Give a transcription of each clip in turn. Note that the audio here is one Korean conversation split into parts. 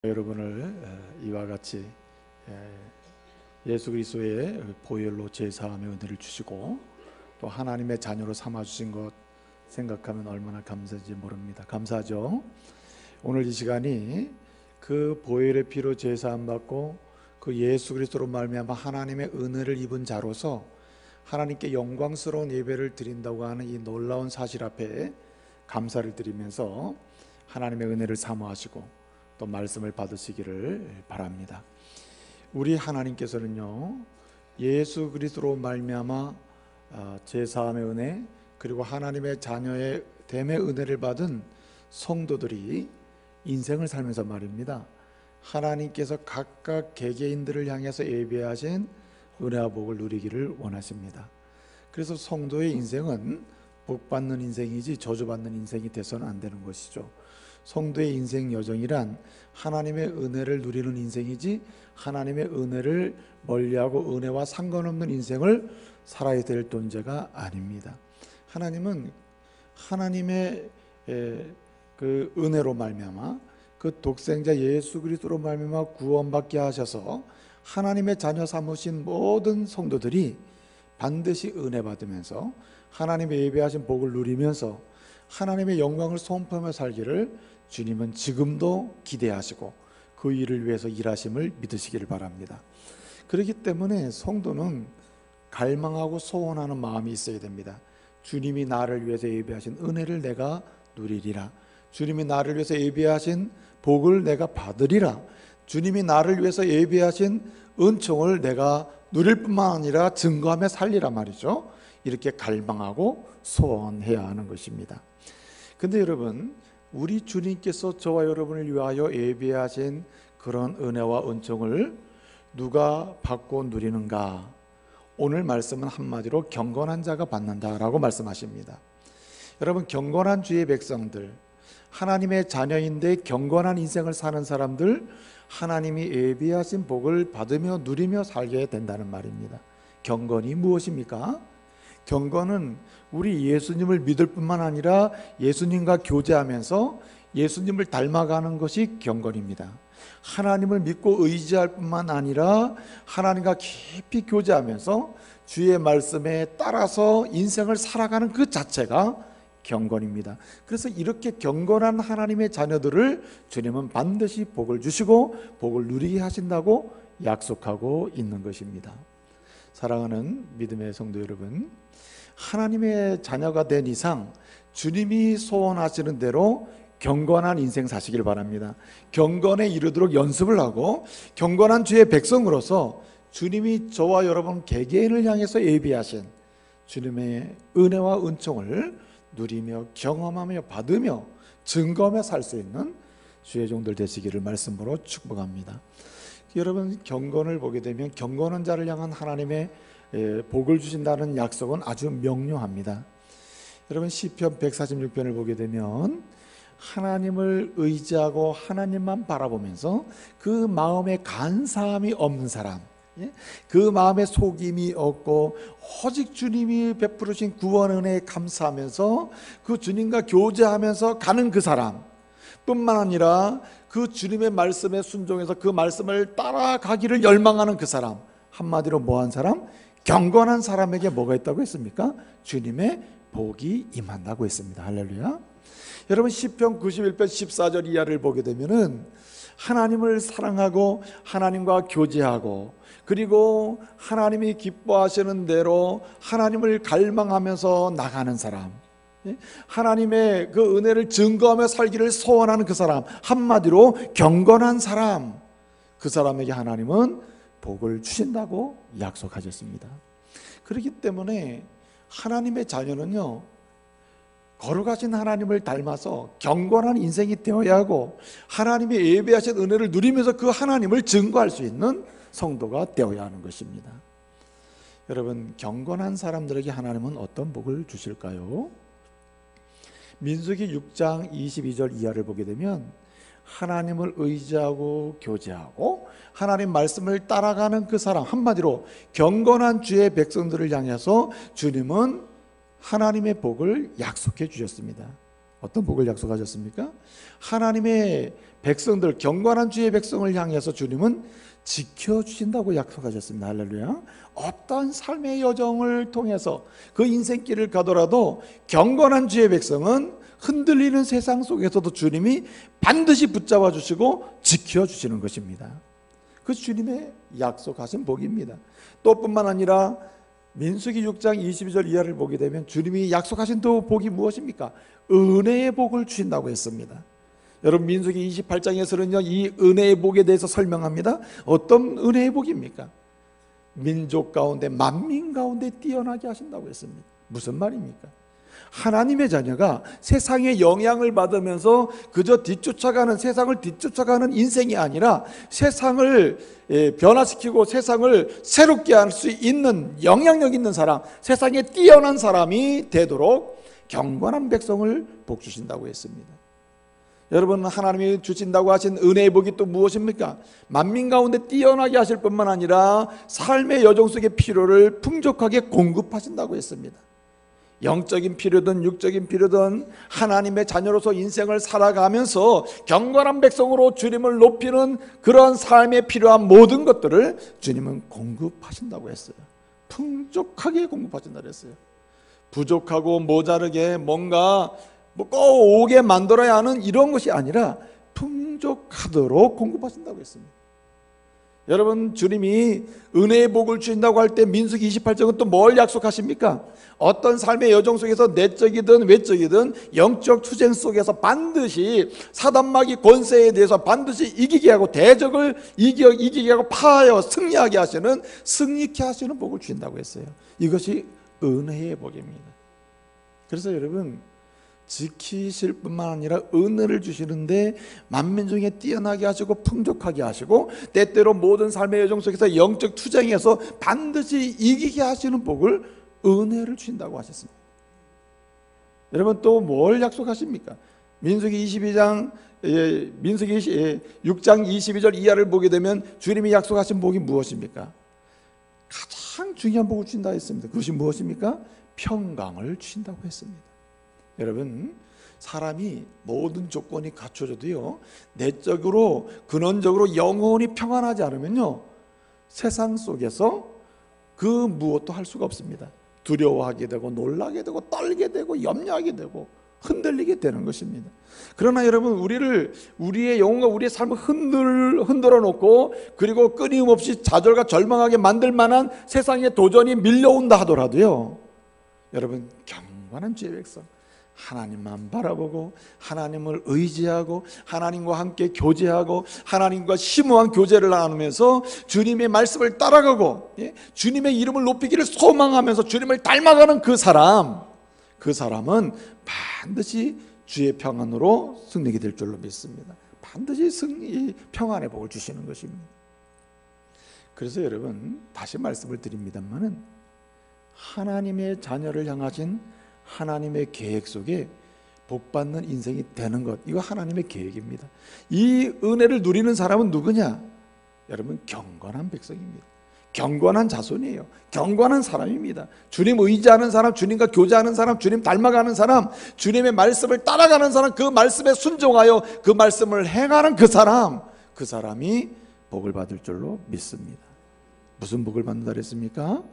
여러분을 이와 같이 예수 그리스도의 보혈로 제사함의 은혜를 주시고 또 하나님의 자녀로 삼아주신 것 생각하면 얼마나 감사한지 모릅니다. 감사하죠. 오늘 이 시간이 그 보혈의 피로 제사함 받고 그 예수 그리스도로 말미암아 하나님의 은혜를 입은 자로서 하나님께 영광스러운 예배를 드린다고 하는 이 놀라운 사실 앞에 감사를 드리면서 하나님의 은혜를 사모하시고 또 말씀을 받으시기를 바랍니다. 우리 하나님께서는요, 예수 그리스도로 말미암아 제사함의 은혜 그리고 하나님의 자녀의 됨의 은혜를 받은 성도들이 인생을 살면서 말입니다, 하나님께서 각각 개개인들을 향해서 예비하신 은혜와 복을 누리기를 원하십니다. 그래서 성도의 인생은 복받는 인생이지 저주받는 인생이 돼서는 안 되는 것이죠. 성도의 인생 여정이란 하나님의 은혜를 누리는 인생이지 하나님의 은혜를 멀리하고 은혜와 상관없는 인생을 살아야 될 존재가 아닙니다. 하나님은 하나님의 그 은혜로 말미암아 그 독생자 예수 그리스도로 말미암아 구원받게 하셔서 하나님의 자녀 삼으신 모든 성도들이 반드시 은혜 받으면서 하나님의 예배하신 복을 누리면서 하나님의 영광을 선포하며 살기를 주님은 지금도 기대하시고 그 일을 위해서 일하심을 믿으시기를 바랍니다. 그렇기 때문에 성도는 갈망하고 소원하는 마음이 있어야 됩니다. 주님이 나를 위해서 예비하신 은혜를 내가 누리리라, 주님이 나를 위해서 예비하신 복을 내가 받으리라, 주님이 나를 위해서 예비하신 은총을 내가 누릴 뿐만 아니라 증거하며 살리라 말이죠. 이렇게 갈망하고 소원해야 하는 것입니다. 근데 여러분, 우리 주님께서 저와 여러분을 위하여 예비하신 그런 은혜와 은총을 누가 받고 누리는가? 오늘 말씀은 한마디로 경건한 자가 받는다라고 말씀하십니다. 여러분, 경건한 주의 백성들, 하나님의 자녀인데 경건한 인생을 사는 사람들, 하나님이 예비하신 복을 받으며 누리며 살게 된다는 말입니다. 경건이 무엇입니까? 경건은 우리 예수님을 믿을 뿐만 아니라 예수님과 교제하면서 예수님을 닮아가는 것이 경건입니다. 하나님을 믿고 의지할 뿐만 아니라 하나님과 깊이 교제하면서 주의 말씀에 따라서 인생을 살아가는 그 자체가 경건입니다. 그래서 이렇게 경건한 하나님의 자녀들을 주님은 반드시 복을 주시고 복을 누리게 하신다고 약속하고 있는 것입니다. 사랑하는 믿음의 성도 여러분, 하나님의 자녀가 된 이상 주님이 소원하시는 대로 경건한 인생 사시길 바랍니다. 경건에 이르도록 연습을 하고 경건한 주의 백성으로서 주님이 저와 여러분 개개인을 향해서 예비하신 주님의 은혜와 은총을 누리며 경험하며 받으며 증거하며 살 수 있는 주의 종들 되시기를 말씀으로 축복합니다. 여러분, 경건을 보게 되면 경건한 자를 향한 하나님의 복을 주신다는 약속은 아주 명료합니다. 여러분, 시편 146편을 보게 되면 하나님을 의지하고 하나님만 바라보면서 그 마음에 간사함이 없는 사람, 그 마음에 속임이 없고 오직 주님이 베풀으신 구원 은혜에 감사하면서 그 주님과 교제하면서 가는 그 사람 뿐만 아니라 그 주님의 말씀에 순종해서 그 말씀을 따라가기를 열망하는 그 사람, 한마디로 뭐한 사람? 경건한 사람에게 뭐가 있다고 했습니까? 주님의 복이 임한다고 했습니다. 할렐루야. 여러분, 시편 91편 14절 이하를 보게 되면은 하나님을 사랑하고 하나님과 교제하고 그리고 하나님이 기뻐하시는 대로 하나님을 갈망하면서 나가는 사람, 하나님의 그 은혜를 증거하며 살기를 소원하는 그 사람, 한마디로 경건한 사람, 그 사람에게 하나님은 복을 주신다고 약속하셨습니다. 그렇기 때문에 하나님의 자녀는요, 거룩하신 하나님을 닮아서 경건한 인생이 되어야 하고 하나님의 예배하신 은혜를 누리면서 그 하나님을 증거할 수 있는 성도가 되어야 하는 것입니다. 여러분, 경건한 사람들에게 하나님은 어떤 복을 주실까요? 민수기 6장 22절 이하를 보게 되면 하나님을 의지하고 교제하고 하나님 말씀을 따라가는 그 사람, 한마디로 경건한 주의 백성들을 향해서 주님은 하나님의 복을 약속해 주셨습니다. 어떤 복을 약속하셨습니까? 하나님의 백성들, 경건한 주의 백성을 향해서 주님은 지켜주신다고 약속하셨습니다. 할렐루야. 어떤 삶의 여정을 통해서 그 인생길을 가더라도 경건한 주의 백성은 흔들리는 세상 속에서도 주님이 반드시 붙잡아 주시고 지켜주시는 것입니다. 그 주님의 약속하신 복입니다. 또 뿐만 아니라 민수기 6장 22절 이하를 보게 되면 주님이 약속하신 또 복이 무엇입니까? 은혜의 복을 주신다고 했습니다. 여러분, 민수기 28장에서는요 이 은혜의 복에 대해서 설명합니다. 어떤 은혜의 복입니까? 민족 가운데, 만민 가운데 뛰어나게 하신다고 했습니다. 무슨 말입니까? 하나님의 자녀가 세상의 영향을 받으면서 그저 세상을 뒤쫓아가는 인생이 아니라 세상을 변화시키고 세상을 새롭게 할 수 있는 영향력 있는 사람, 세상에 뛰어난 사람이 되도록 경건한 백성을 복 주신다고 했습니다. 여러분, 하나님이 주신다고 하신 은혜의 복이 또 무엇입니까? 만민 가운데 뛰어나게 하실 뿐만 아니라 삶의 여정 속의 필요를 풍족하게 공급하신다고 했습니다. 영적인 필요든 육적인 필요든 하나님의 자녀로서 인생을 살아가면서 경건한 백성으로 주님을 높이는 그런 삶에 필요한 모든 것들을 주님은 공급하신다고 했어요. 풍족하게 공급하신다고 했어요. 부족하고 모자르게 뭔가 꼭 오게 만들어야 하는 이런 것이 아니라 풍족하도록 공급하신다고 했습니다. 여러분, 주님이 은혜의 복을 주신다고 할 때 민수기 28장은 또 뭘 약속하십니까? 어떤 삶의 여정 속에서 내적이든 외적이든 영적 투쟁 속에서 반드시 사단마귀 권세에 대해서 반드시 이기게 하고 대적을 이기게 하고 파하여 승리하게 하시는, 승리케 하시는 복을 주신다고 했어요. 이것이 은혜의 복입니다. 그래서 여러분, 지키실 뿐만 아니라 은혜를 주시는데 만민 중에 뛰어나게 하시고 풍족하게 하시고 때때로 모든 삶의 여정 속에서 영적 투쟁에서 반드시 이기게 하시는 복을, 은혜를 주신다고 하셨습니다. 여러분, 또 뭘 약속하십니까? 민수기 6장 22절 이하를 보게 되면 주님이 약속하신 복이 무엇입니까? 가장 중요한 복을 주신다 했습니다. 그것이 무엇입니까? 평강을 주신다고 했습니다. 여러분, 사람이 모든 조건이 갖춰져도요 내적으로 근원적으로 영혼이 평안하지 않으면요 세상 속에서 그 무엇도 할 수가 없습니다. 두려워하게 되고 놀라게 되고 떨게 되고 염려하게 되고 흔들리게 되는 것입니다. 그러나 여러분, 우리의 영혼과 우리의 삶을 흔들어 놓고 그리고 끊임없이 좌절과 절망하게 만들 만한 세상에 도전이 밀려온다 하더라도요, 여러분, 경건한 주의 백성, 하나님만 바라보고 하나님을 의지하고 하나님과 함께 교제하고 하나님과 심오한 교제를 나누면서 주님의 말씀을 따라가고 주님의 이름을 높이기를 소망하면서 주님을 닮아가는 그 사람은 반드시 주의 평안으로 승리하게 될 줄로 믿습니다. 반드시 평안의 복을 주시는 것입니다. 그래서 여러분, 다시 말씀을 드립니다만은 하나님의 자녀를 향하신 하나님의 계획 속에 복받는 인생이 되는 것, 이거 하나님의 계획입니다. 이 은혜를 누리는 사람은 누구냐? 여러분, 경건한 백성입니다. 경건한 자손이에요. 경건한 사람입니다. 주님 의지하는 사람, 주님과 교제하는 사람, 주님 닮아가는 사람, 주님의 말씀을 따라가는 사람, 그 말씀에 순종하여 그 말씀을 행하는 그 사람이 복을 받을 줄로 믿습니다. 무슨 복을 받는다 그랬습니까?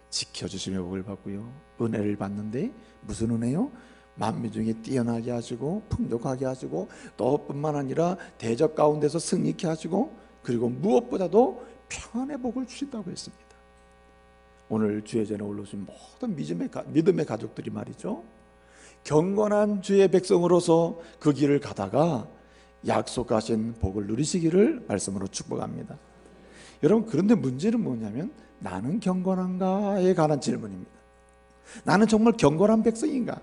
지켜주시며 복을 받고요, 은혜를 받는데 무슨 은혜요? 만민 중에 뛰어나게 하시고 풍족하게 하시고 또 뿐만 아니라 대적 가운데서 승리케 하시고 그리고 무엇보다도 평안의 복을 주신다고 했습니다. 오늘 주의 전에 올라오신 모든 믿음의 가족들이 말이죠, 경건한 주의 백성으로서 그 길을 가다가 약속하신 복을 누리시기를 말씀으로 축복합니다. 여러분, 그런데 문제는 뭐냐면 나는 경건한가에 관한 질문입니다. 나는 정말 경건한 백성인가?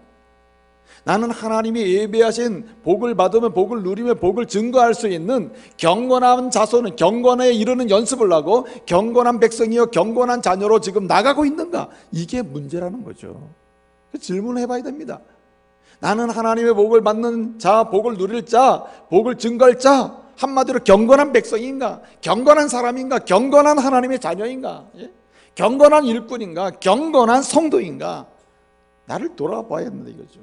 나는 하나님이 예배하신 복을 받으면 복을 누리며 복을 증거할 수 있는 경건한 자손은 경건에 이르는 연습을 하고 경건한 백성이요 경건한 자녀로 지금 나가고 있는가? 이게 문제라는 거죠. 질문을 해봐야 됩니다. 나는 하나님의 복을 받는 자, 복을 누릴 자, 복을 증거할 자, 한마디로 경건한 백성인가? 경건한 사람인가? 경건한 하나님의 자녀인가? 경건한 일꾼인가? 경건한 성도인가? 나를 돌아봐야 한다 이거죠.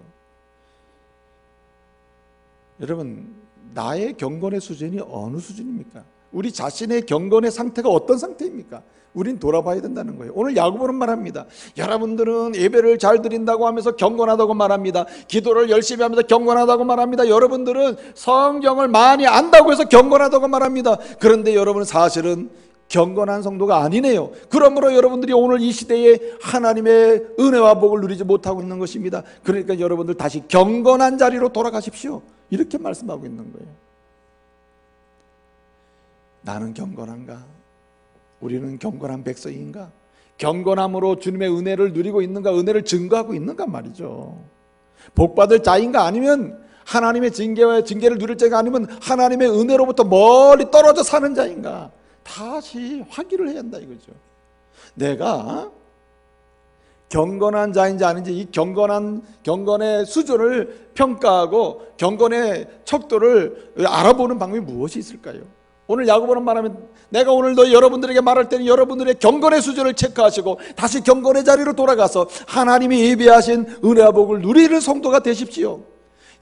여러분, 나의 경건의 수준이 어느 수준입니까? 우리 자신의 경건의 상태가 어떤 상태입니까? 우린 돌아봐야 된다는 거예요. 오늘 야고보는 말합니다. 여러분들은 예배를 잘 드린다고 하면서 경건하다고 말합니다. 기도를 열심히 하면서 경건하다고 말합니다. 여러분들은 성경을 많이 안다고 해서 경건하다고 말합니다. 그런데 여러분은 사실은 경건한 성도가 아니네요. 그러므로 여러분들이 오늘 이 시대에 하나님의 은혜와 복을 누리지 못하고 있는 것입니다. 그러니까 여러분들 다시 경건한 자리로 돌아가십시오. 이렇게 말씀하고 있는 거예요. 나는 경건한가? 우리는 경건한 백성인가? 경건함으로 주님의 은혜를 누리고 있는가? 은혜를 증거하고 있는가 말이죠. 복받을 자인가? 아니면 하나님의 징계를 누릴 자가 아니면 하나님의 은혜로부터 멀리 떨어져 사는 자인가? 다시 확인을 해야 한다 이거죠. 내가 경건한 자인지 아닌지 이 경건의 수준을 평가하고 경건의 척도를 알아보는 방법이 무엇이 있을까요? 오늘 야고보는 말하면 내가 오늘 여러분들에게 말할 때는 여러분들의 경건의 수준을 체크하시고 다시 경건의 자리로 돌아가서 하나님이 예비하신 은혜와 복을 누리는 성도가 되십시오.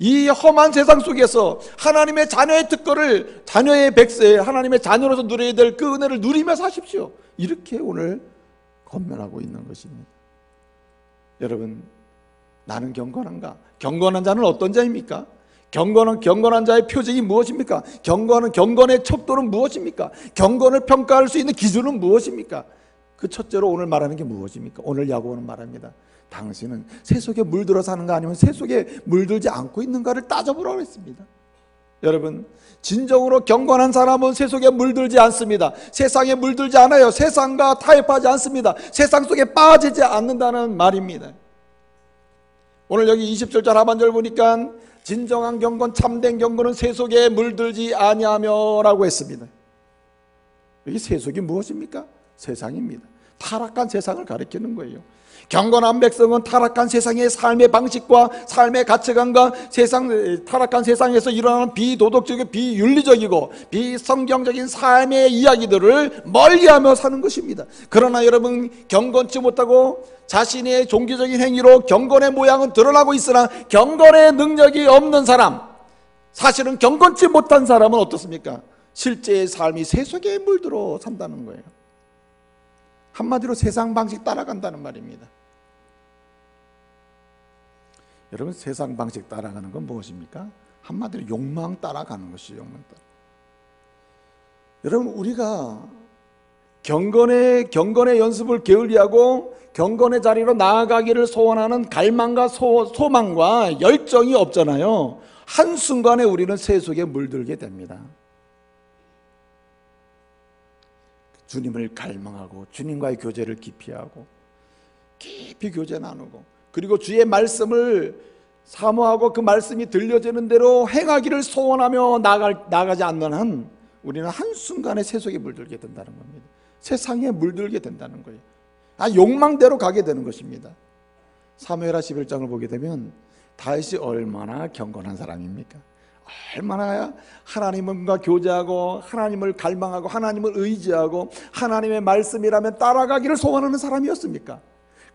이 험한 세상 속에서 하나님의 자녀의 특권을 자녀의 백세 하나님의 자녀로서 누려야 될 그 은혜를 누리며 사십시오. 이렇게 오늘 권면하고 있는 것입니다. 여러분, 나는 경건한가? 경건한 자는 어떤 자입니까? 경건한 자의 표징이 무엇입니까? 경건의 척도는 무엇입니까? 경건을 평가할 수 있는 기준은 무엇입니까? 그 첫째로 오늘 말하는 게 무엇입니까? 오늘 야고보는 말합니다. 당신은 세속에 물들어 사는가 아니면 세속에 물들지 않고 있는가를 따져보라고 했습니다. 여러분, 진정으로 경건한 사람은 세속에 물들지 않습니다. 세상에 물들지 않아요. 세상과 타협하지 않습니다. 세상 속에 빠지지 않는다는 말입니다. 오늘 여기 20절 하반절 보니까 진정한 경건, 참된 경건은 세속에 물들지 아니하며 라고 했습니다. 여기 세속이 무엇입니까? 세상입니다. 타락한 세상을 가리키는 거예요. 경건한 백성은 타락한 세상의 삶의 방식과 삶의 가치관과 타락한 세상에서 일어나는 비도덕적이고 비윤리적이고 비성경적인 삶의 이야기들을 멀리하며 사는 것입니다. 그러나 여러분, 경건치 못하고 자신의 종교적인 행위로 경건의 모양은 드러나고 있으나 경건의 능력이 없는 사람, 사실은 경건치 못한 사람은 어떻습니까? 실제의 삶이 세속에 물들어 산다는 거예요. 한마디로 세상 방식 따라간다는 말입니다. 여러분, 세상 방식 따라가는 건 무엇입니까? 한마디로 욕망 따라가는 것이죠. 욕망 따라. 여러분, 우리가 경건의 연습을 게을리하고 경건의 자리로 나아가기를 소원하는 갈망과 소망과 열정이 없잖아요. 한순간에 우리는 세속에 물들게 됩니다. 주님을 갈망하고 주님과의 교제를 깊이 교제 나누고, 그리고 주의 말씀을 사모하고 그 말씀이 들려지는 대로 행하기를 소원하며 나가지 않는 한 우리는 한순간에 세속에 물들게 된다는 겁니다. 세상에 물들게 된다는 거예요. 욕망대로 가게 되는 것입니다. 사무엘하 11장을 보게 되면 다윗이 얼마나 경건한 사람입니까? 얼마나 하나님과 교제하고 하나님을 갈망하고 하나님을 의지하고 하나님의 말씀이라면 따라가기를 소원하는 사람이었습니까?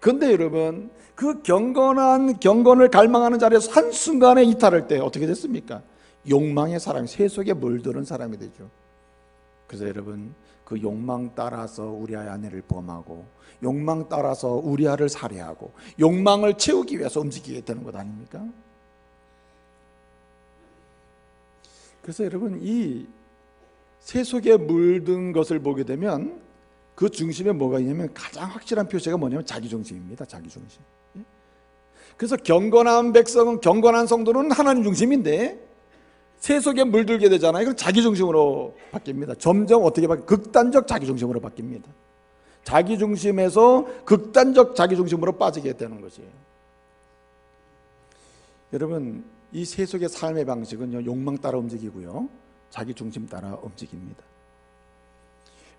그런데 여러분, 그 경건을 갈망하는 자리에서 한순간에 이탈할 때 어떻게 됐습니까? 욕망의 사람이 세속에 물드는 사람이 되죠. 그래서 여러분, 그 욕망 따라서 우리아의 아내를 범하고 욕망 따라서 우리아를 살해하고 욕망을 채우기 위해서 움직이게 되는 것 아닙니까? 그래서 여러분, 이 세속에 물든 것을 보게 되면 그 중심에 뭐가 있냐면 가장 확실한 표시가 뭐냐면 자기중심입니다. 자기중심. 그래서 경건한 백성은, 경건한 성도는 하나님 중심인데 세속에 물들게 되잖아요. 이건 자기중심으로 바뀝니다. 점점 어떻게 바뀌어요? 극단적 자기중심으로 바뀝니다. 자기중심에서 극단적 자기중심으로 빠지게 되는 것이에요. 여러분, 이 세속의 삶의 방식은요, 욕망 따라 움직이고요, 자기중심 따라 움직입니다.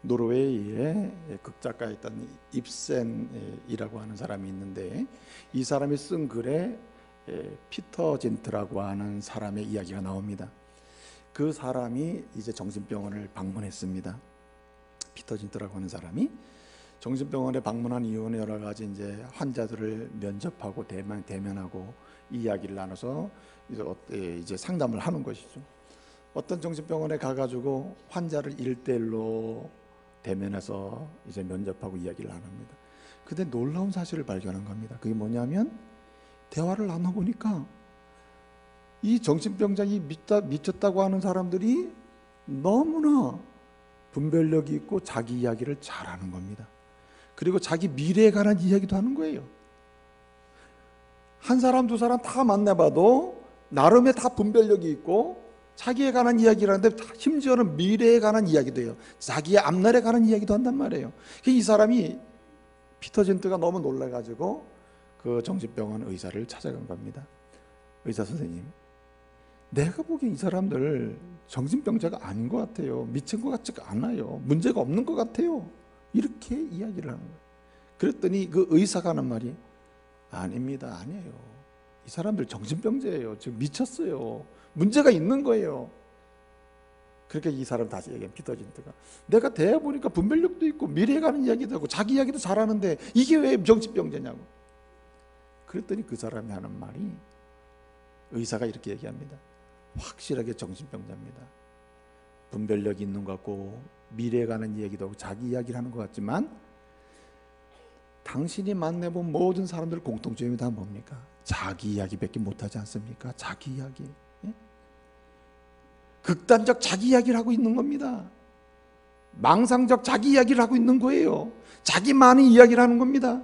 노르웨이에 극작가였던 입센이라고 하는 사람이 있는데, 이 사람이 쓴 글에 피터 진트라고 하는 사람의 이야기가 나옵니다. 그 사람이 이제 정신병원을 방문했습니다. 피터 진트라고 하는 사람이 정신병원에 방문한 이유는 여러 가지 이제 환자들을 면접하고 대면하고 이야기를 나눠서 이제 상담을 하는 것이죠. 어떤 정신병원에 가가지고 환자를 1대1로 대면해서 이제 면접하고 이야기를 나눕니다. 근데 놀라운 사실을 발견한 겁니다. 그게 뭐냐면 대화를 나눠보니까 이 정신병자이 미쳤다고 하는 사람들이 너무나 분별력이 있고 자기 이야기를 잘하는 겁니다. 그리고 자기 미래에 관한 이야기도 하는 거예요. 한 사람 두 사람 다 만나봐도 나름의 다 분별력이 있고 자기에 관한 이야기를 하는데 심지어는 미래에 관한 이야기도 해요. 자기의 앞날에 관한 이야기도 한단 말이에요. 이 사람이 피터 젠트가 너무 놀라가지고 그 정신병원 의사를 찾아간 겁니다. 의사 선생님, 내가 보기엔 이 사람들 정신병자가 아닌 것 같아요. 미친 것 같지가 않아요. 문제가 없는 것 같아요. 이렇게 이야기를 하는 거예요. 그랬더니 그 의사가 하는 말이 아닙니다. 아니에요. 이 사람들 정신병자예요. 지금 미쳤어요. 문제가 있는 거예요. 그렇게 이 사람 다시 얘기한 피터 젠트가 내가 대해 보니까 분별력도 있고 미래에 가는 이야기도 하고 자기 이야기도 잘하는데 이게 왜 정신병자냐고. 그랬더니 그 사람이 하는 말이 의사가 이렇게 얘기합니다. 확실하게 정신병자입니다. 분별력이 있는 것 같고 미래에 가는 이야기도 하고 자기 이야기를 하는 것 같지만 당신이 만나본 모든 사람들 공통점이 다 뭡니까? 자기 이야기밖에 못하지 않습니까? 자기 이야기. 예? 극단적 자기 이야기를 하고 있는 겁니다. 망상적 자기 이야기를 하고 있는 거예요. 자기만의 이야기를 하는 겁니다.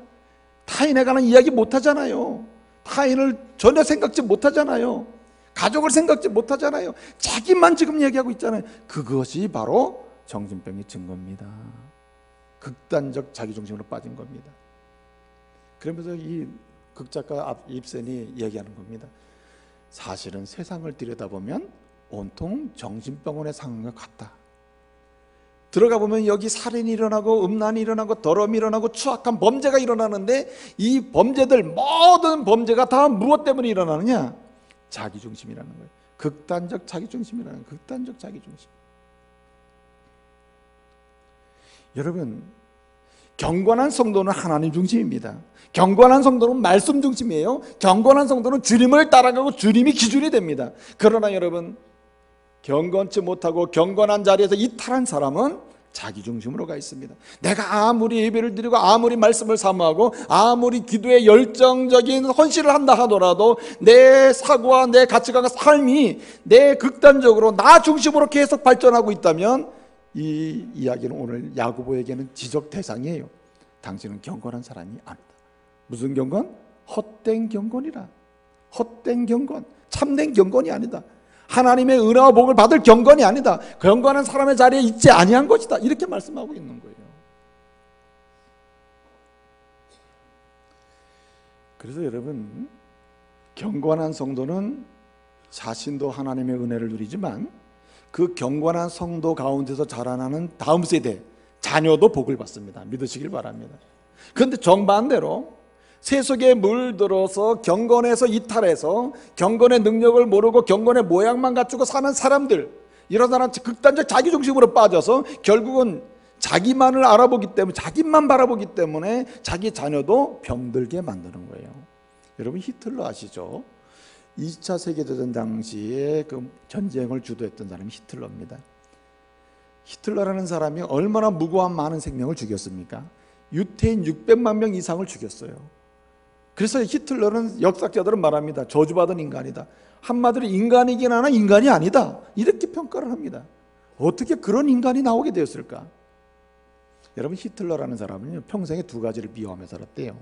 타인에 관한 이야기 못하잖아요. 타인을 전혀 생각지 못하잖아요. 가족을 생각지 못하잖아요. 자기만 지금 얘기하고 있잖아요. 그것이 바로 정신병의 증거입니다. 극단적 자기중심으로 빠진 겁니다. 그러면서 이 극작가 입센이 얘기하는 겁니다. 사실은 세상을 들여다보면 온통 정신병원의 상황과 같다. 들어가 보면 여기 살인이 일어나고 음란이 일어나고 더러움이 일어나고 추악한 범죄가 일어나는데 이 범죄들 모든 범죄가 다 무엇 때문에 일어나느냐? 자기중심이라는 거예요. 극단적 자기중심이라는 거예요. 극단적 자기중심. 여러분, 경건한 성도는 하나님 중심입니다. 경건한 성도는 말씀 중심이에요. 경건한 성도는 주님을 따라가고 주님이 기준이 됩니다. 그러나 여러분, 경건치 못하고 경건한 자리에서 이탈한 사람은 자기 중심으로 가 있습니다. 내가 아무리 예배를 드리고 아무리 말씀을 사모하고 아무리 기도에 열정적인 헌신을 한다 하더라도 내 사고와 내 가치관과 삶이 내 극단적으로 나 중심으로 계속 발전하고 있다면 이 이야기는 오늘 야고보에게는 지적 대상이에요. 당신은 경건한 사람이 아니다. 무슨 경건? 헛된 경건이라. 헛된 경건, 참된 경건이 아니다. 하나님의 은혜와 복을 받을 경건이 아니다. 경건한 사람의 자리에 있지 아니한 것이다. 이렇게 말씀하고 있는 거예요. 그래서 여러분, 경건한 성도는 자신도 하나님의 은혜를 누리지만 그 경건한 성도 가운데서 자라나는 다음 세대 자녀도 복을 받습니다. 믿으시길 바랍니다. 그런데 정반대로 세속에 물들어서 경건에서 이탈해서 경건의 능력을 모르고 경건의 모양만 갖추고 사는 사람들, 이런 사람 극단적 자기중심으로 빠져서 결국은 자기만을 알아보기 때문에, 자기만 바라보기 때문에 자기 자녀도 병들게 만드는 거예요. 여러분, 히틀러 아시죠? 2차 세계대전 당시에 그 전쟁을 주도했던 사람이 히틀러입니다. 히틀러라는 사람이 얼마나 무고한 많은 생명을 죽였습니까? 유태인 600만 명 이상을 죽였어요. 그래서 히틀러는 역사학자들은 말합니다. 저주받은 인간이다. 한마디로 인간이긴 하나 인간이 아니다. 이렇게 평가를 합니다. 어떻게 그런 인간이 나오게 되었을까? 여러분, 히틀러라는 사람은요, 평생에 두 가지를 미워하며 살았대요.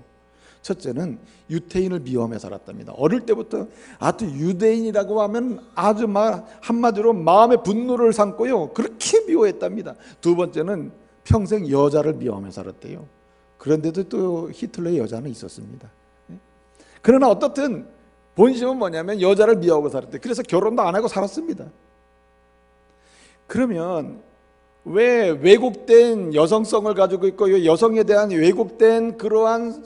첫째는 유태인을 미워하며 살았답니다. 어릴 때부터 아주 유대인이라고 하면 아주 한마디로 마음의 분노를 삼고요, 그렇게 미워했답니다. 두 번째는 평생 여자를 미워하며 살았대요. 그런데도 또 히틀러의 여자는 있었습니다. 그러나 어떻든 본심은 뭐냐면 여자를 미워하고 살았대요. 그래서 결혼도 안 하고 살았습니다. 그러면 왜 왜곡된 여성성을 가지고 있고 여성에 대한 왜곡된 그러한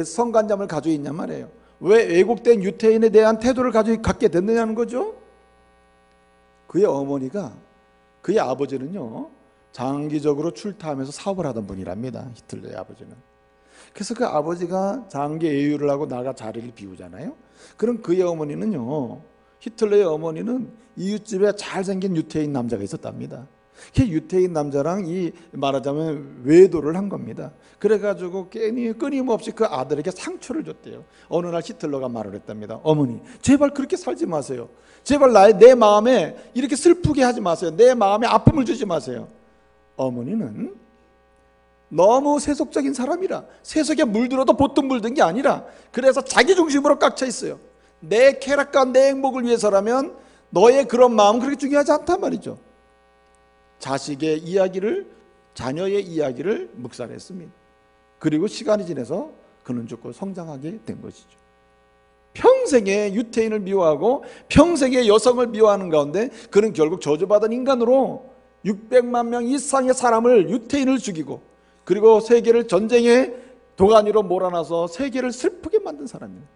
성관념을 가지고 있냔 말이에요. 왜 왜곡된 유태인에 대한 태도를 갖게 됐느냐는 거죠. 그의 어머니가, 그의 아버지는요, 장기적으로 출타하면서 사업을 하던 분이랍니다. 히틀러의 아버지는. 그래서 그 아버지가 장기 예유를 하고 나가 자리를 비우잖아요. 그럼 그의 어머니는요, 히틀러의 어머니는 이웃집에 잘생긴 유태인 남자가 있었답니다. 그 유태인 남자랑 이 말하자면 외도를 한 겁니다. 그래가지고 끊임없이 그 아들에게 상처를 줬대요. 어느 날 히틀러가 말을 했답니다. 어머니, 제발 그렇게 살지 마세요. 제발 내 마음에 이렇게 슬프게 하지 마세요. 내 마음에 아픔을 주지 마세요. 어머니는 너무 세속적인 사람이라, 세속에 물들어도 보통 물든 게 아니라, 그래서 자기 중심으로 꽉 차 있어요. 내 쾌락과 내 행복을 위해서라면 너의 그런 마음은 그렇게 중요하지 않단 말이죠. 자식의 이야기를, 자녀의 이야기를 묵살했습니다. 그리고 시간이 지나서 그는 죽고 성장하게 된 것이죠. 평생에 유태인을 미워하고 평생에 여성을 미워하는 가운데 그는 결국 저주받은 인간으로 600만 명 이상의 사람을, 유태인을 죽이고, 그리고 세계를 전쟁의 도가니로 몰아넣어서 세계를 슬프게 만든 사람입니다.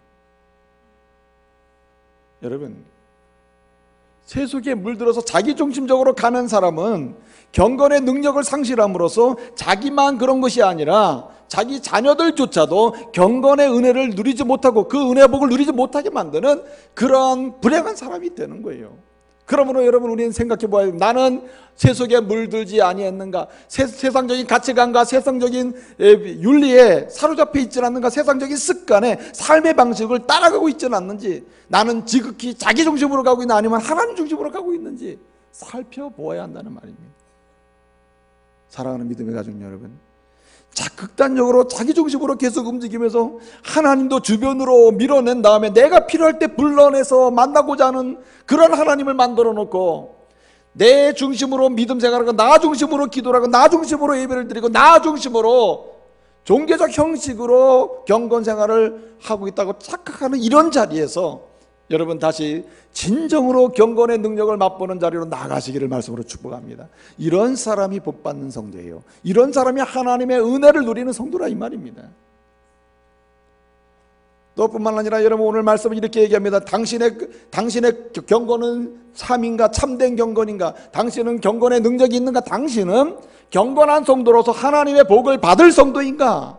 여러분, 세속에 물들어서 자기중심적으로 가는 사람은 경건의 능력을 상실함으로써 자기만 그런 것이 아니라 자기 자녀들조차도 경건의 은혜를 누리지 못하고 그 은혜의 복을 누리지 못하게 만드는 그런 불행한 사람이 되는 거예요. 그러므로 여러분, 우리는 생각해 보아야, 나는 세속에 물들지 아니했는가? 세상적인 가치관과 세상적인 윤리에 사로잡혀 있지 않는가? 세상적인 습관에 삶의 방식을 따라가고 있지는 않는지, 나는 지극히 자기 중심으로 가고 있나 아니면 하나님 중심으로 가고 있는지 살펴보아야 한다는 말입니다. 사랑하는 믿음의 가족 여러분, 극단적으로 자기 중심으로 계속 움직이면서 하나님도 주변으로 밀어낸 다음에 내가 필요할 때 불러내서 만나고자 하는 그런 하나님을 만들어 놓고, 내 중심으로 믿음 생활하고 나 중심으로 기도를 하고 나 중심으로 예배를 드리고 나 중심으로 종교적 형식으로 경건 생활을 하고 있다고 착각하는 이런 자리에서 여러분, 다시 진정으로 경건의 능력을 맛보는 자리로 나가시기를 말씀으로 축복합니다. 이런 사람이 복받는 성도예요. 이런 사람이 하나님의 은혜를 누리는 성도라 이 말입니다. 또 뿐만 아니라 여러분, 오늘 말씀은 이렇게 얘기합니다. 당신의 경건은 참인가? 참된 경건인가? 당신은 경건의 능력이 있는가? 당신은 경건한 성도로서 하나님의 복을 받을 성도인가?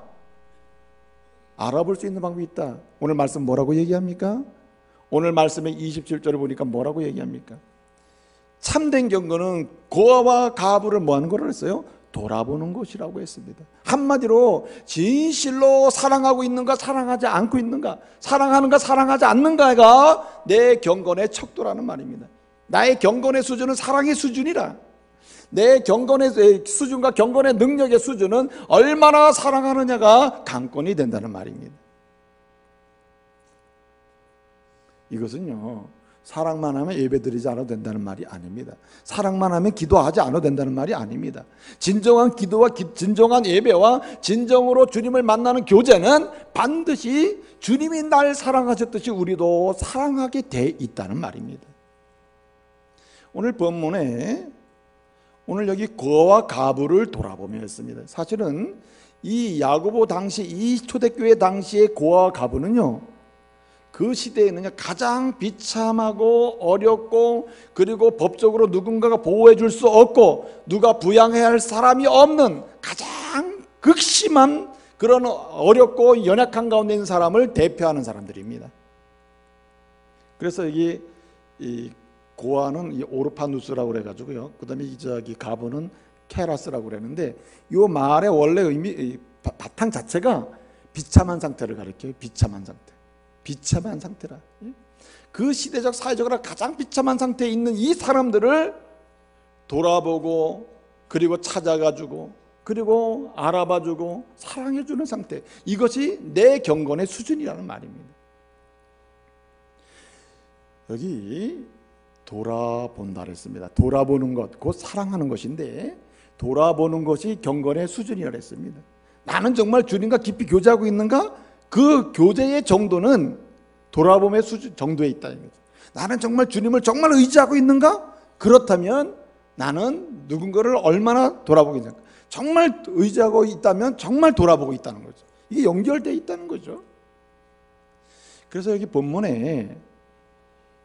알아볼 수 있는 방법이 있다. 오늘 말씀 뭐라고 얘기합니까? 오늘 말씀의 27절을 보니까 뭐라고 얘기합니까? 참된 경건은 고아와 가부를 뭐하는 거라고 했어요? 돌아보는 것이라고 했습니다. 한마디로 진실로 사랑하고 있는가, 사랑하지 않고 있는가, 사랑하는가, 사랑하지 않는가가 내 경건의 척도라는 말입니다. 나의 경건의 수준은 사랑의 수준이라, 내 경건의 수준과 경건의 능력의 수준은 얼마나 사랑하느냐가 관건이 된다는 말입니다. 이것은요, 사랑만 하면 예배드리지 않아도 된다는 말이 아닙니다. 사랑만 하면 기도하지 않아도 된다는 말이 아닙니다. 진정한 기도와 진정한 예배와 진정으로 주님을 만나는 교제는 반드시 주님이 날 사랑하셨듯이 우리도 사랑하게 돼 있다는 말입니다. 오늘 본문에 오늘 여기 고아와 가부를 돌아보며 했습니다. 사실은 이 야고보 당시, 이 초대교회 당시의 고아와 가부는요, 그 시대에는 가장 비참하고 어렵고, 그리고 법적으로 누군가가 보호해 줄 수 없고 누가 부양해야 할 사람이 없는 가장 극심한 그런 어렵고 연약한 가운데 있는 사람을 대표하는 사람들입니다. 그래서 여기 이 고아는 이 오르파누스라고 그래가지고요, 그 다음에 저기 가부는 케라스라고 그랬는데, 이 말의 원래 의미, 바탕 자체가 비참한 상태를 가리켜요. 비참한 상태, 비참한 상태라. 그 시대적 사회적으로 가장 비참한 상태에 있는 이 사람들을 돌아보고, 그리고 찾아가주고, 그리고 알아봐주고 사랑해주는 상태, 이것이 내 경건의 수준이라는 말입니다. 여기 돌아본다 했습니다. 돌아보는 것, 곧 사랑하는 것인데, 돌아보는 것이 경건의 수준이라 했습니다. 나는 정말 주님과 깊이 교제하고 있는가? 그 교제의 정도는 돌아봄의 수준 정도에 있다는 거죠. 나는 정말 주님을 정말 의지하고 있는가? 그렇다면 나는 누군가를 얼마나 돌아보고 있는가? 정말 의지하고 있다면 정말 돌아보고 있다는 거죠. 이게 연결되어 있다는 거죠. 그래서 여기 본문에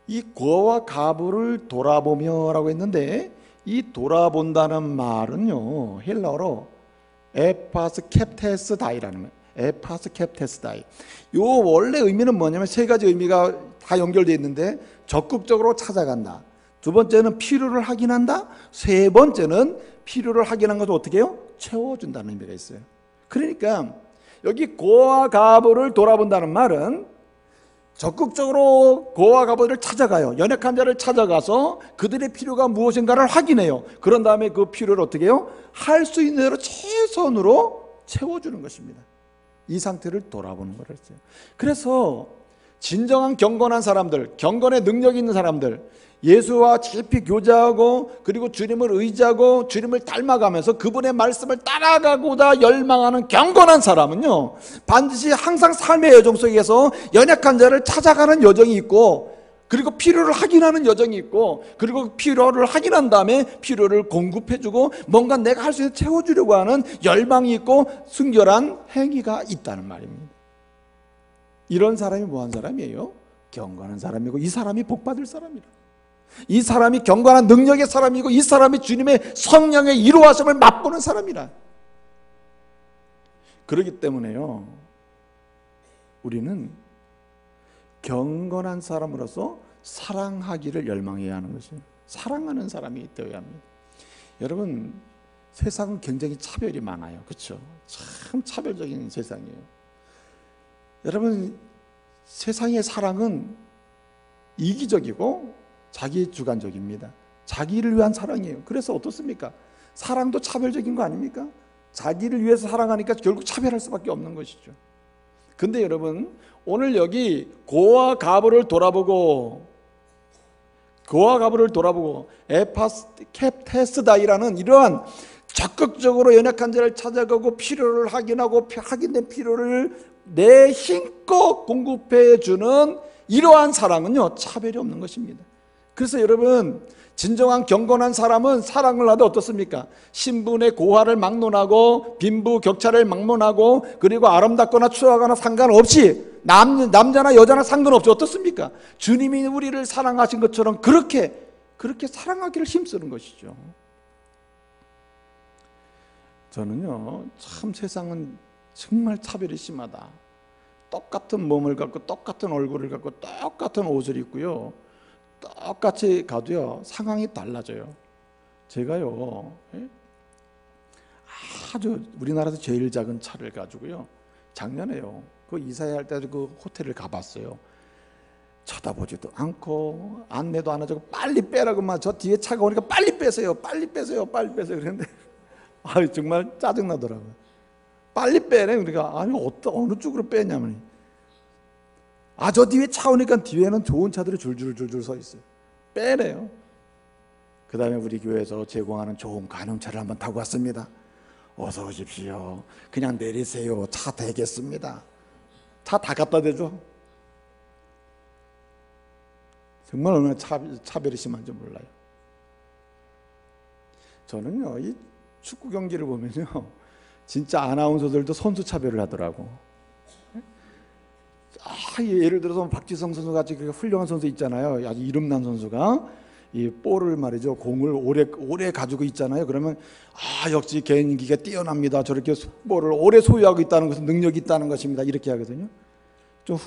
이 고아와 가부를 돌아보며라고 했는데, 이 돌아본다는 말은요, 헬라어로 에파스캡테스다이라는 거예요. 에파스캡테스다이. 요 원래 의미는 뭐냐면 세 가지 의미가 다 연결되어 있는데, 적극적으로 찾아간다, 두 번째는 필요를 확인한다, 세 번째는 필요를 확인한 것을 어떻게 해요? 채워준다는 의미가 있어요. 그러니까 여기 고와 가보를 돌아본다는 말은 적극적으로 고와 가보를 찾아가요. 연약한 자를 찾아가서 그들의 필요가 무엇인가를 확인해요. 그런 다음에 그 필요를 어떻게 해요? 할 수 있는 대로 최선으로 채워주는 것입니다. 이 상태를 돌아보는 거랬어요. 그래서 진정한 경건한 사람들, 경건의 능력이 있는 사람들, 예수와 깊이 교제하고 그리고 주님을 의지하고 주님을 닮아가면서 그분의 말씀을 따라가고자 열망하는 경건한 사람은요, 반드시 항상 삶의 여정 속에서 연약한 자를 찾아가는 여정이 있고, 그리고 필요를 확인하는 여정이 있고, 그리고 필요를 확인한 다음에 필요를 공급해주고 뭔가 내가 할 수 있는 채워주려고 하는 열망이 있고 순결한 행위가 있다는 말입니다. 이런 사람이 뭐한 사람이에요? 경건한 사람이고, 이 사람이 복받을 사람이라. 이 사람이 경건한 능력의 사람이고, 이 사람이 주님의 성령의 이루어짐을 맛보는 사람이라. 그렇기 때문에요, 우리는 경건한 사람으로서 사랑하기를 열망해야 하는 것이에요. 사랑하는 사람이 되어야 합니다. 여러분, 세상은 굉장히 차별이 많아요. 그렇죠? 참 차별적인 세상이에요. 여러분, 세상의 사랑은 이기적이고 자기 주관적입니다. 자기를 위한 사랑이에요. 그래서 어떻습니까? 사랑도 차별적인 거 아닙니까? 자기를 위해서 사랑하니까 결국 차별할 수밖에 없는 것이죠. 근데 여러분, 오늘 여기 고와 가보를 돌아보고 에파스캡테스다이라는 이러한 적극적으로 연약한 자를 찾아가고 필요를 확인하고 확인된 필요를 내 힘껏 공급해 주는 이러한 사랑은요, 차별이 없는 것입니다. 그래서 여러분, 진정한 경건한 사람은 사랑을 하되 어떻습니까? 신분의 고하를 막론하고 빈부격차를 막론하고 그리고 아름답거나 추하거나 상관없이 남자나 여자나 상관없이 어떻습니까? 주님이 우리를 사랑하신 것처럼 그렇게 사랑하기를 힘쓰는 것이죠. 저는요, 참 세상은 정말 차별이 심하다. 똑같은 몸을 갖고 똑같은 얼굴을 갖고 똑같은 옷을 입고요, 똑같이 가도요, 상황이 달라져요. 제가요, 아주 우리나라에서 제일 작은 차를 가지고요, 작년에요, 그 이사회 할 때 그 호텔을 가봤어요. 쳐다보지도 않고 안내도 안 하고 빨리 빼라고만, 저 뒤에 차가 오니까 빨리 빼세요, 빨리 빼세요, 빨리 빼세요. 그랬는데 정말 짜증나더라고요. 빨리 빼래. 그러니까 아니 어느 쪽으로 빼냐면, 저 뒤에 차 오니까 뒤에는 좋은 차들이 줄줄줄줄 서 있어요. 빼래요. 그 다음에 우리 교회에서 제공하는 좋은 관용차를 한번 타고 왔습니다. 어서 오십시오. 그냥 내리세요. 차 대겠습니다. 차 다 갖다 대죠. 정말 얼마나 차별이 심한지 몰라요. 저는요, 이 축구 경기를 보면요, 진짜 아나운서들도 선수 차별을 하더라고. 예를 들어서 박지성 선수 같이 훌륭한 선수 있잖아요. 아주 이름난 선수가 이 볼을 말이죠, 공을 오래 가지고 있잖아요. 그러면 역시 개인기가 뛰어납니다. 저렇게 볼을 오래 소유하고 있다는 것은 능력이 있다는 것입니다. 이렇게 하거든요. 좀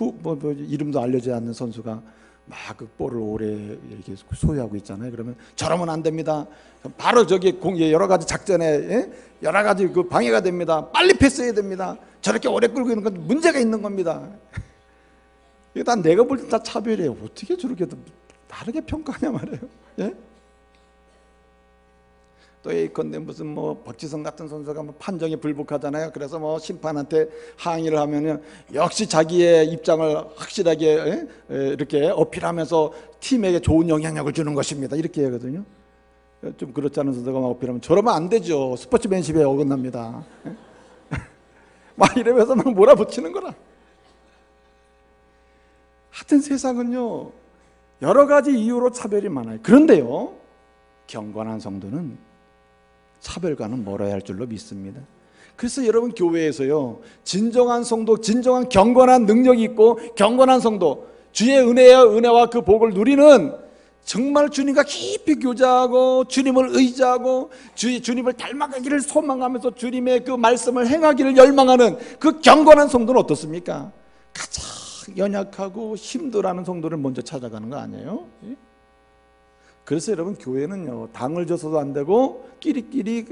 이름도 알려지지 않는 선수가 막 그 볼을 오래 이렇게 소유하고 있잖아요. 그러면 저러면 안 됩니다. 바로 저기 여러 가지 작전에 여러 가지 그 방해가 됩니다. 빨리 패스해야 됩니다. 저렇게 오래 끌고 있는 건 문제가 있는 겁니다. 이게 다 내가 볼 때 다 차별이에요. 어떻게 저렇게 다르게 평가하냐 말이에요. 예? 또 예컨대 무슨 박지성 같은 선수가 판정에 불복하잖아요. 그래서 심판한테 항의를 하면은 역시 자기의 입장을 확실하게 이렇게 어필하면서 팀에게 좋은 영향력을 주는 것입니다. 이렇게 하거든요. 좀 그렇지 않은 선수가 막 어필하면 저러면 안 되죠. 스포츠맨십에 어긋납니다. 막 이러면서 막 몰아붙이는 거라. 하여튼 세상은요, 여러 가지 이유로 차별이 많아요. 그런데요, 경건한 성도는 차별과는 멀어야 할 줄로 믿습니다. 그래서 여러분, 교회에서요, 진정한 성도, 진정한 경건한 능력이 있고 경건한 성도, 주의 은혜와 그 복을 누리는 정말 주님과 깊이 교제하고 주님을 의지하고 주님을 닮아가기를 소망하면서 주님의 그 말씀을 행하기를 열망하는 그 경건한 성도는 어떻습니까? 가장 연약하고 힘들어하는 성도를 먼저 찾아가는 거 아니에요? 그래서 여러분, 교회는요, 당을 져서도 안 되고 끼리끼리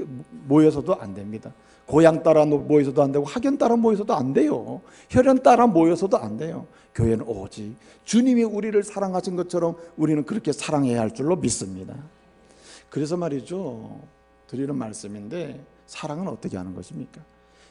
모여서도 안 됩니다. 고향 따라 모여서도 안 되고 학연 따라 모여서도 안 돼요. 혈연 따라 모여서도 안 돼요. 교회는 오직 주님이 우리를 사랑하신 것처럼 우리는 그렇게 사랑해야 할 줄로 믿습니다. 그래서 말이죠, 드리는 말씀인데, 사랑은 어떻게 하는 것입니까?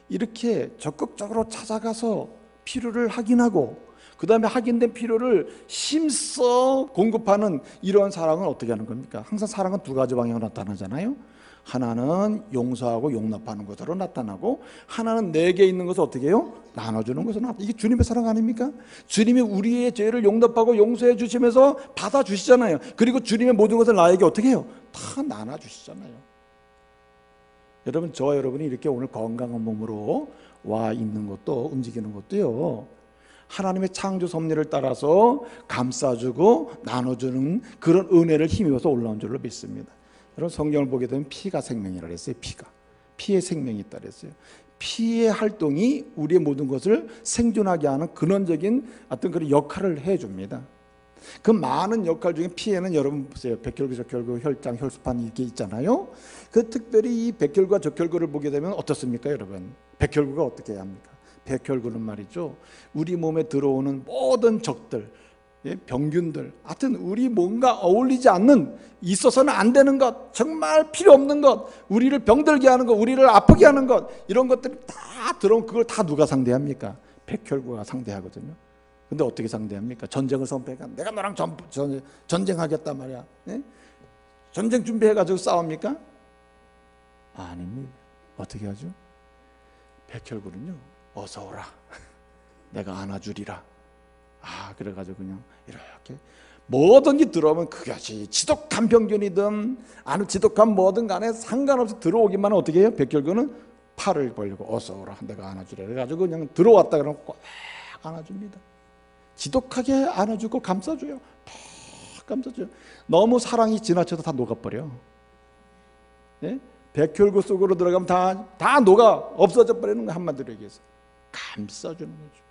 이렇게 적극적으로 찾아가서 필요를 확인하고 그 다음에 확인된 필요를 힘써 공급하는 이런 사랑은 어떻게 하는 겁니까? 항상 사랑은 두 가지 방향으로 나타나잖아요. 하나는 용서하고 용납하는 것으로 나타나고, 하나는 내게 있는 것을 어떻게 해요? 나눠주는 것으로 나타나요. 이게 주님의 사랑 아닙니까? 주님이 우리의 죄를 용납하고 용서해 주시면서 받아주시잖아요. 그리고 주님의 모든 것을 나에게 어떻게 해요? 다 나눠주시잖아요. 여러분, 저와 여러분이 이렇게 오늘 건강한 몸으로 와 있는 것도, 움직이는 것도요, 하나님의 창조 섭리를 따라서 감싸주고 나눠주는 그런 은혜를 힘입어서 올라온 줄로 믿습니다. 여러분, 성경을 보게 되면 피가 생명이라고 했어요. 피에 생명이 있다고 했어요. 피의 활동이 우리의 모든 것을 생존하게 하는 근원적인 어떤 그런 역할을 해줍니다. 그 많은 역할 중에 피에는, 여러분 보세요, 백혈구, 적혈구, 혈장, 혈소판 이렇게 있잖아요. 그 특별히 이 백혈구와 적혈구를 보게 되면 어떻습니까, 여러분? 백혈구가 어떻게 해야 합니까? 백혈구는 말이죠, 우리 몸에 들어오는 모든 적들, 병균들, 하여튼 우리 뭔가 어울리지 않는, 있어서는 안 되는 것, 정말 필요 없는 것, 우리를 병들게 하는 것, 우리를 아프게 하는 것, 이런 것들이 다 들어오면 그걸 다 누가 상대합니까? 백혈구가 상대하거든요. 근데 어떻게 상대합니까? 전쟁을 선포해가 내가 너랑 전쟁하겠단 말이야. 네? 전쟁 준비해가지고 싸웁니까? 아닙니다. 어떻게 하죠? 백혈구는요, 어서 오라, 내가 안아주리라. 그래가지고 그냥 이렇게 뭐든지 들어오면, 그것이 지독한 병균이든 아니 지독한 뭐든 간에 상관없이 들어오기만 하면 어떻게 해요? 백혈구는 팔을 벌리고 어서 오라, 내가 안아주리라. 그래가지고 그냥 들어왔다 그러면 꽉 안아줍니다. 지독하게 안아주고 감싸줘요. 다 감싸줘요. 너무 사랑이 지나쳐서 다 녹아버려. 네? 백혈구 속으로 들어가면 다 녹아 없어져 버리는 거, 한마디로 얘기해서 감싸주는 거죠.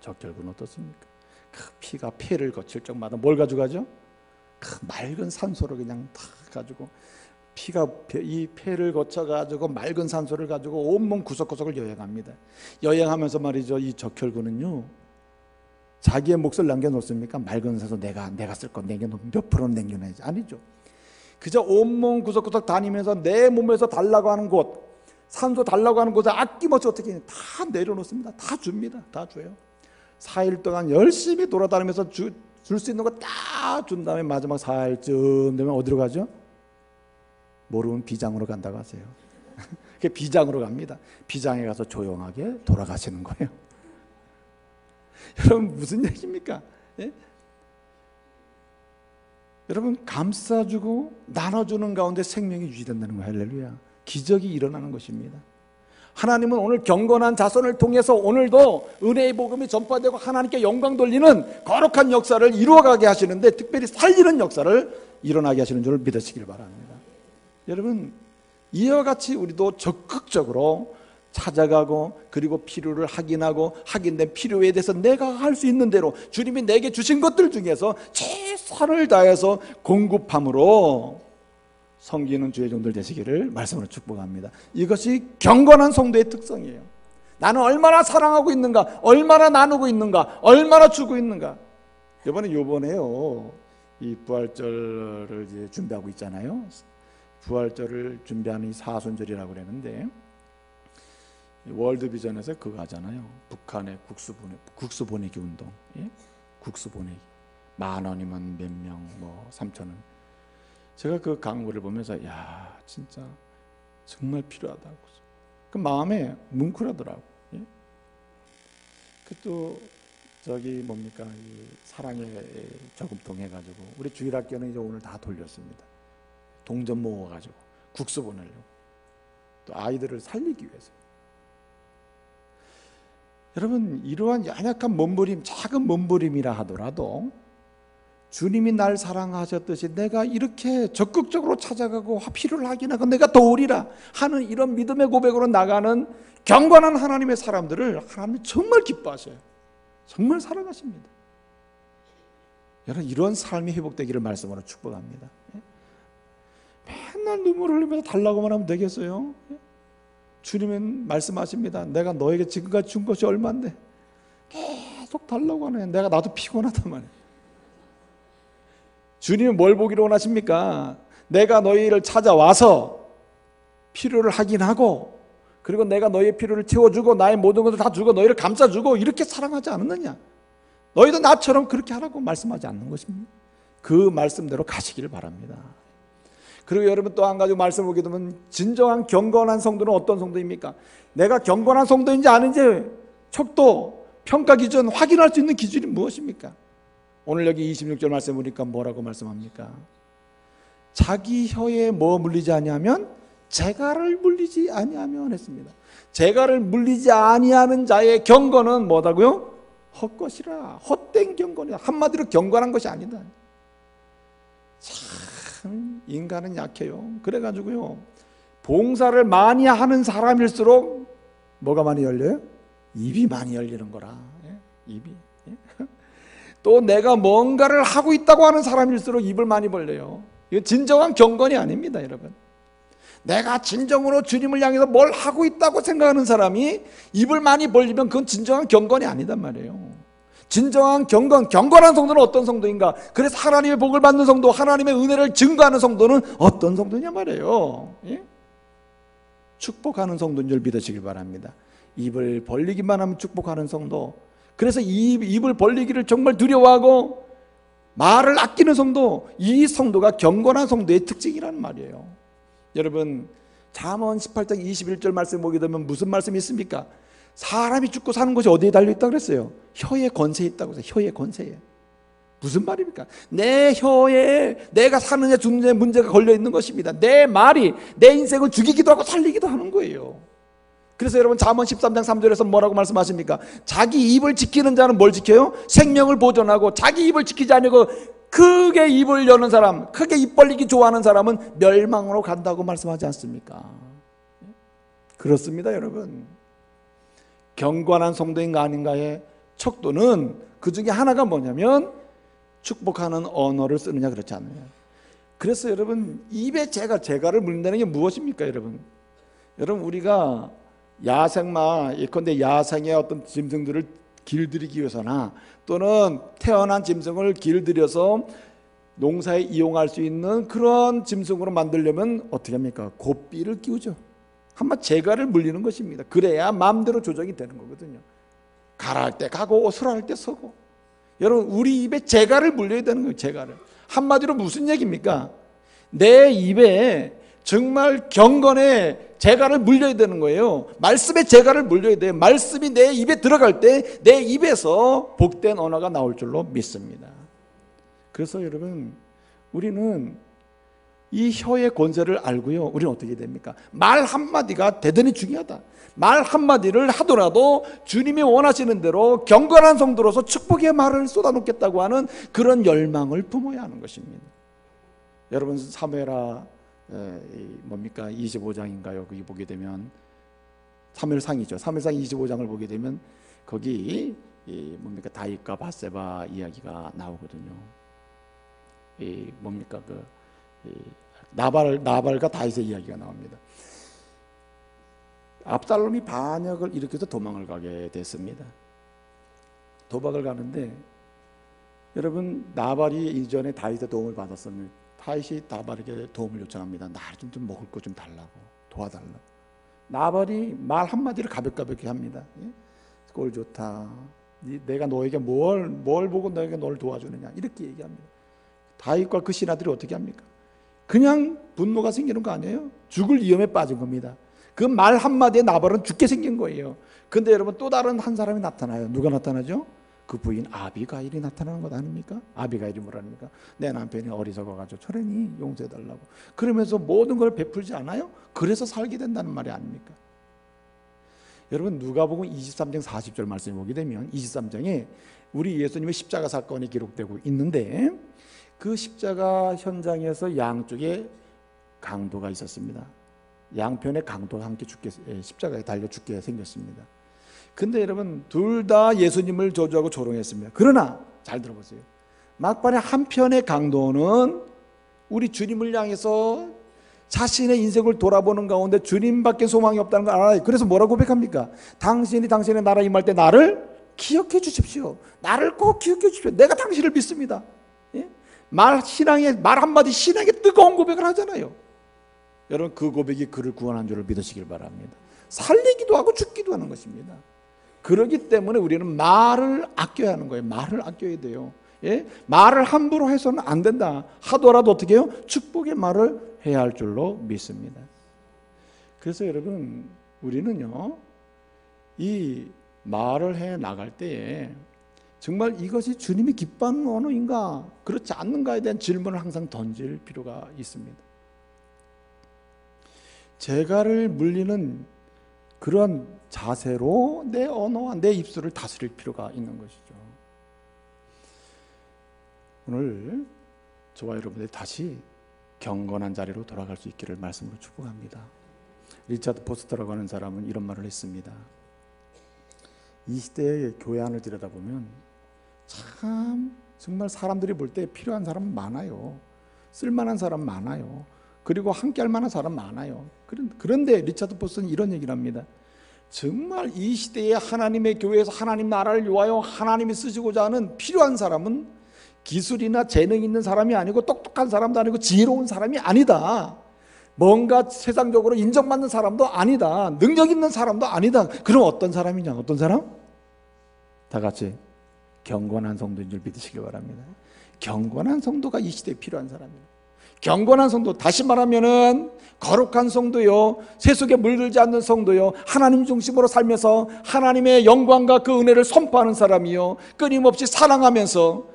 적혈구는 어떻습니까? 그 피가 폐를 거칠 적마다 뭘 가져가죠? 그 맑은 산소를 그냥 다 가지고, 피가 이 폐를 거쳐가지고 맑은 산소를 가지고 온몸 구석구석을 여행합니다. 여행하면서 말이죠, 이 적혈구는요, 자기의 몫을 남겨놓습니까? 맑은 산소 내가 쓸 거 남겨놓으면 몇 프로는 남겨놔야지. 아니죠. 그저 온몸 구석구석 다니면서 내 몸에서 달라고 하는 곳, 산소 달라고 하는 곳에 아낌없이 어떻게 다 내려놓습니다. 다 줍니다. 다 줘요. 4일 동안 열심히 돌아다니면서 줄 수 있는 거 다 준 다음에 마지막 4일쯤 되면 어디로 가죠? 모르면 비장으로 간다고 하세요. 비장으로 갑니다. 비장에 가서 조용하게 돌아가시는 거예요. 여러분, 무슨 얘기입니까? 예? 여러분, 감싸주고 나눠주는 가운데 생명이 유지된다는 거예요. 할렐루야. 기적이 일어나는 것입니다. 하나님은 오늘 경건한 자손을 통해서 오늘도 은혜의 복음이 전파되고 하나님께 영광 돌리는 거룩한 역사를 이루어가게 하시는데, 특별히 살리는 역사를 일어나게 하시는 줄 믿으시길 바랍니다. 여러분, 이와 같이 우리도 적극적으로 찾아가고, 그리고 필요를 확인하고, 확인된 필요에 대해서 내가 할 수 있는 대로 주님이 내게 주신 것들 중에서 최선을 다해서 공급함으로 섬기는 주의 종들 되시기를 말씀으로 축복합니다. 이것이 경건한 성도의 특성이에요. 나는 얼마나 사랑하고 있는가, 얼마나 나누고 있는가, 얼마나 주고 있는가. 요번에요, 이 부활절을 이제 준비하고 있잖아요. 부활절을 준비하는 이 사순절이라고 그러는데, 월드비전에서 그거 하잖아요. 북한의 국수 보내기 운동. 예? 국수 보내기. 10,000원이면 몇 명, 3,000원. 제가 그 광고를 보면서, 야, 진짜 정말 필요하다고. 그 마음에 뭉클하더라고. 예? 그 또 뭡니까, 이 사랑의 저금통 해가지고 우리 주일학교는 이제 오늘 다 돌렸습니다. 동전 모아가지고 국수 보내려고, 또 아이들을 살리기 위해서. 여러분, 이러한 연약한 몸부림, 작은 몸부림이라 하더라도 주님이 날 사랑하셨듯이 내가 이렇게 적극적으로 찾아가고 필요를 확인하고 내가 도우리라 하는 이런 믿음의 고백으로 나가는 경건한 하나님의 사람들을 하나님이 정말 기뻐하셔요. 정말 사랑하십니다. 여러분, 이런 삶이 회복되기를 말씀으로 축복합니다. 맨날 눈물 흘리면서 달라고만 하면 되겠어요? 주님은 말씀하십니다. 내가 너에게 지금까지 준 것이 얼마인데 계속 달라고 하네. 나도 피곤하단 말이에요. 주님은 뭘 보기를 원하십니까? 내가 너희를 찾아와서 필요를 확인하고, 그리고 내가 너희의 필요를 채워주고 나의 모든 것을 다 주고 너희를 감싸주고 이렇게 사랑하지 않았느냐? 너희도 나처럼 그렇게 하라고 말씀하지 않는 것입니다. 그 말씀대로 가시기를 바랍니다. 그리고 여러분, 또 한 가지 말씀을 보게 되면 진정한 경건한 성도는 어떤 성도입니까? 내가 경건한 성도인지 아닌지 척도, 평가 기준 확인할 수 있는 기준이 무엇입니까? 오늘 여기 26절 말씀 보니까 뭐라고 말씀합니까? 자기 혀에 뭐 물리지 아니하면 재갈을 물리지 아니하면 했습니다. 재갈을 물리지 아니하는 자의 경건은 뭐다고요? 헛것이라, 헛된 경건이다. 한마디로 경건한 것이 아니다. 참 인간은 약해요. 그래가지고요, 봉사를 많이 하는 사람일수록 뭐가 많이 열려요? 입이 많이 열리는 거라. 입이. 또 내가 뭔가를 하고 있다고 하는 사람일수록 입을 많이 벌려요. 이거 진정한 경건이 아닙니다, 여러분. 내가 진정으로 주님을 향해서 뭘 하고 있다고 생각하는 사람이 입을 많이 벌리면 그건 진정한 경건이 아니단 말이에요. 진정한 경건한 성도는 어떤 성도인가? 그래서 하나님의 복을 받는 성도, 하나님의 은혜를 증거하는 성도는 어떤 성도냐 말이에요. 예? 축복하는 성도인 줄 믿으시길 바랍니다. 입을 벌리기만 하면 축복하는 성도, 그래서 입을 벌리기를 정말 두려워하고 말을 아끼는 성도, 이 성도가 경건한 성도의 특징이라는 말이에요. 여러분, 잠언 18장 21절 말씀 보게 되면 무슨 말씀이 있습니까? 사람이 죽고 사는 것이 어디에 달려있다고 그랬어요? 혀에 권세에 있다고 했어요. 혀에 권세에. 무슨 말입니까? 내 혀에 내가 사느냐 죽느냐의 문제가 걸려있는 것입니다. 내 말이 내 인생을 죽이기도 하고 살리기도 하는 거예요. 그래서 여러분, 잠언 13장 3절에서 뭐라고 말씀하십니까? 자기 입을 지키는 자는 뭘 지켜요? 생명을 보존하고, 자기 입을 지키지 않고 크게 입을 여는 사람, 크게 입 벌리기 좋아하는 사람은 멸망으로 간다고 말씀하지 않습니까? 그렇습니다, 여러분. 경건한 성도인가 아닌가의 척도는 그 중에 하나가 뭐냐면 축복하는 언어를 쓰느냐 그렇지 않느냐. 그래서 여러분, 입에 재갈을 물린다는 게 무엇입니까? 여러분, 우리가 예컨대 야생의 어떤 짐승들을 길들이기 위해서나 또는 태어난 짐승을 길들여서 농사에 이용할 수 있는 그런 짐승으로 만들려면 어떻게 합니까? 고삐를 끼우죠. 한마디 재갈을 물리는 것입니다. 그래야 마음대로 조정이 되는 거거든요. 가라할 때 가고 서라할 때 서고. 여러분, 우리 입에 재갈을 물려야 되는 거예요. 재갈을. 한마디로 무슨 얘기입니까? 내 입에 정말 경건의 재갈을 물려야 되는 거예요. 말씀의 재갈을 물려야 돼요. 말씀이 내 입에 들어갈 때 내 입에서 복된 언어가 나올 줄로 믿습니다. 그래서 여러분, 우리는 이 혀의 권세를 알고요, 우리는 어떻게 됩니까? 말 한마디가 대단히 중요하다. 말 한마디를 하더라도 주님이 원하시는 대로 경건한 성도로서 축복의 말을 쏟아놓겠다고 하는 그런 열망을 품어야 하는 것입니다. 여러분, 사무엘하 뭡니까? 25장인가요? 거기 보게 되면 사무엘상이죠. 사무엘상 25장을 보게 되면 거기 뭡니까? 다윗과 밧세바 이야기가 나오거든요. 뭡니까? 나발과 다윗의 이야기가 나옵니다. 압살롬이 반역을 일으켜서 도망을 가게 됐습니다. 도박을 가는데, 여러분, 나발이 이전에 다윗의 도움을 받았으면 다윗이 나발에게 도움을 요청합니다. 나 좀 먹을 거 좀 달라고, 도와달라고. 나발이 말 한마디를 가볍게 합니다. 꼴 좋다. 내가 너에게 뭘 보고 너에게 너를 도와주느냐, 이렇게 얘기합니다. 다윗과 그 신하들이 어떻게 합니까? 그냥 분노가 생기는 거 아니에요? 죽을 위험에 빠진 겁니다. 그 말 한마디에 나발은 죽게 생긴 거예요. 근데 여러분, 또 다른 한 사람이 나타나요. 누가 나타나죠? 그 부인 아비가일이 나타나는 것 아닙니까? 아비가일이 뭐랍니까? 내 남편이 어리석어가지고 저러니 용서해달라고. 그러면서 모든 걸 베풀지 않아요? 그래서 살게 된다는 말이 아닙니까? 여러분 누가복음 23장 40절 말씀을 보게 되면 23장에 우리 예수님의 십자가 사건이 기록되고 있는데 그 십자가 현장에서 양쪽에 강도가 있었습니다. 양편의 강도가 함께 십자가에 달려 죽게 생겼습니다. 근데 여러분 둘 다 예수님을 저주하고 조롱했습니다. 그러나 잘 들어보세요. 막판에 한편의 강도는 우리 주님을 향해서 자신의 인생을 돌아보는 가운데 주님밖에 소망이 없다는 걸 알아요. 그래서 뭐라고 고백합니까? 당신이 당신의 나라 임할 때 나를 기억해 주십시오. 나를 꼭 기억해 주십시오. 내가 당신을 믿습니다. 예? 말 한마디 신앙의 뜨거운 고백을 하잖아요. 여러분 그 고백이 그를 구원한 줄을 믿으시길 바랍니다. 살리기도 하고 죽기도 하는 것입니다. 그렇기 때문에 우리는 말을 아껴야 하는 거예요. 말을 아껴야 돼요. 예? 말을 함부로 해서는 안 된다. 하더라도 어떻게 해요? 축복의 말을 해야 할 줄로 믿습니다. 그래서 여러분 우리는요 이 말을 해 나갈 때에 정말 이것이 주님이 기뻐하는 언어인가 그렇지 않는가에 대한 질문을 항상 던질 필요가 있습니다. 재갈을 물리는 그런 자세로 내 언어와 내 입술을 다스릴 필요가 있는 것이죠. 오늘 저와 여러분들이 다시 경건한 자리로 돌아갈 수 있기를 말씀으로 축복합니다. 리차드 포스터라고 하는 사람은 이런 말을 했습니다. 이 시대의 교회 안을 들여다보면 참 정말 사람들이 볼 때 필요한 사람 많아요. 쓸만한 사람 많아요. 그리고 함께 할 만한 사람 많아요. 그런데 리차드 포스터는 이런 얘기를 합니다. 정말 이 시대에 하나님의 교회에서 하나님 나라를 위하여 하나님이 쓰시고자 하는 필요한 사람은 기술이나 재능 있는 사람이 아니고 똑똑한 사람도 아니고 지혜로운 사람이 아니다. 뭔가 세상적으로 인정받는 사람도 아니다. 능력 있는 사람도 아니다. 그럼 어떤 사람이냐? 어떤 사람? 다 같이 경건한 성도인 줄 믿으시기 바랍니다. 경건한 성도가 이 시대에 필요한 사람이에요. 경건한 성도, 다시 말하면은 거룩한 성도요, 세속에 물들지 않는 성도요, 하나님 중심으로 살면서 하나님의 영광과 그 은혜를 선포하는 사람이요, 끊임없이 사랑하면서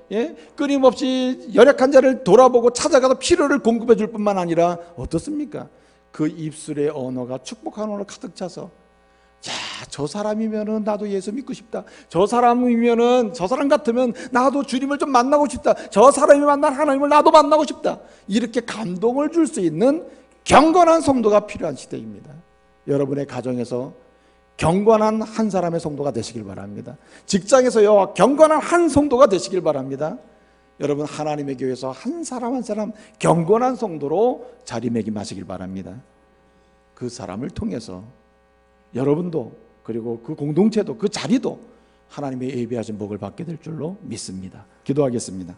끊임없이 연약한 자를 돌아보고 찾아가서 필요를 공급해 줄 뿐만 아니라 어떻습니까? 그 입술의 언어가 축복하는 언어로 가득 차서 저 사람이면은 나도 예수 믿고 싶다. 저 사람 같으면 나도 주님을 좀 만나고 싶다. 저 사람이 만난 하나님을 나도 만나고 싶다. 이렇게 감동을 줄 수 있는 경건한 성도가 필요한 시대입니다. 여러분의 가정에서 경건한 한 사람의 성도가 되시길 바랍니다. 직장에서요 경건한 한 성도가 되시길 바랍니다. 여러분 하나님의 교회에서 한 사람 한 사람 경건한 성도로 자리매김하시길 바랍니다. 그 사람을 통해서 여러분도 그리고 그 공동체도 그 자리도 하나님의 예비하신 복을 받게 될 줄로 믿습니다. 기도하겠습니다.